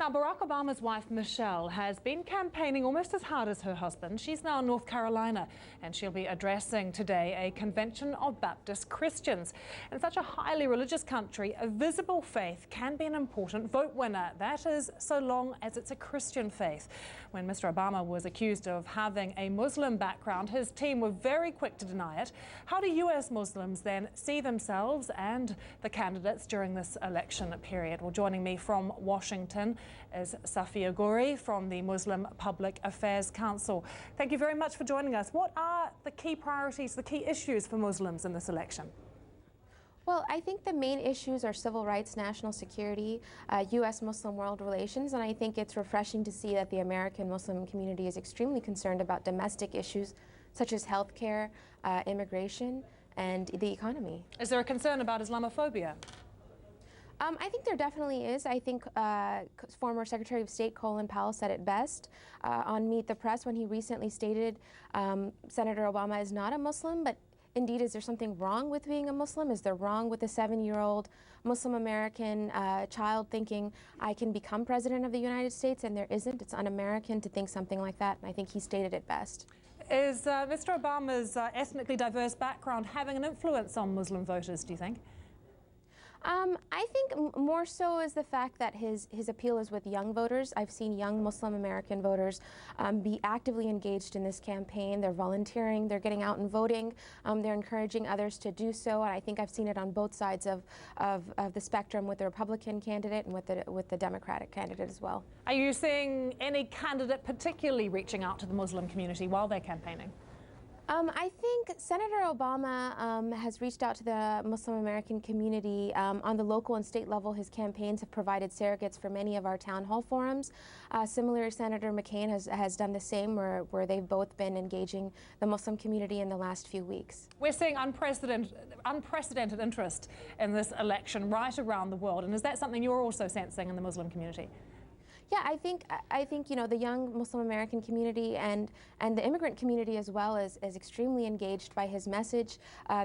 Now, Barack Obama's wife, Michelle, has been campaigning almost as hard as her husband. She's now in North Carolina, and she'll be addressing today a convention of Baptist Christians. In such a highly religious country, a visible faith can be an important vote winner. That is, so long as it's a Christian faith. When Mr. Obama was accused of having a Muslim background, his team were very quick to deny it. How do U.S. Muslims then see themselves and the candidates during this election period? Well, joining me from Washington is Safiya Ghori from the Muslim Public Affairs Council. Thank you very much for joining us. What are the key priorities, the key issues for Muslims in this election? Well, I think the main issues are civil rights, national security, U.S.-Muslim world relations, and I think it's refreshing to see that the American Muslim community is extremely concerned about domestic issues such as healthcare, immigration, and the economy. Is there a concern about Islamophobia? I think there definitely is. I think former Secretary of State Colin Powell said it best on Meet the Press when he recently stated Senator Obama is not a Muslim, but indeed, is there something wrong with being a Muslim? Is there wrong with a 7-year-old Muslim American child thinking I can become president of the United States? And there isn't. It's un-American to think something like that, and I think he stated it best. Is Mr. Obama's ethnically diverse background having an influence on Muslim voters, do you think? I think more so is the fact that his appeal is with young voters. I've seen young Muslim American voters be actively engaged in this campaign. They're volunteering, they're getting out and voting, they're encouraging others to do so, and I think I've seen it on both sides of the spectrum with the Republican candidate and with the Democratic candidate as well. Are you seeing any candidate particularly reaching out to the Muslim community while they're campaigning? I think Senator Obama has reached out to the Muslim American community on the local and state level. His campaigns have provided surrogates for many of our town hall forums. Similarly, Senator McCain has done the same, where they've both been engaging the Muslim community in the last few weeks. We're seeing unprecedented interest in this election right around the world, and is that something you're also sensing in the Muslim community? Yeah, I think you know, the young Muslim American community and the immigrant community as well is extremely engaged by his message.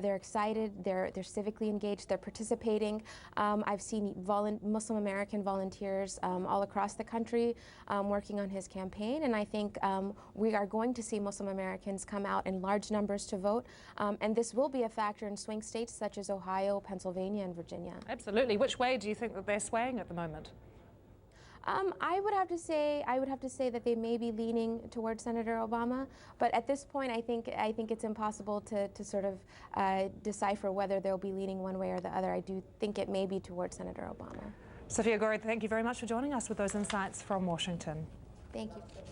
They're excited. They're civically engaged. They're participating. I've seen Muslim American volunteers all across the country working on his campaign, and I think we are going to see Muslim Americans come out in large numbers to vote, and this will be a factor in swing states such as Ohio, Pennsylvania, and Virginia. Absolutely. Which way do you think that they're swaying at the moment? I would have to say that they may be leaning towards Senator Obama, but at this point, I think it's impossible to sort of decipher whether they'll be leaning one way or the other. I do think it may be towards Senator Obama. Safiya Ghori, thank you very much for joining us with those insights from Washington. Thank you.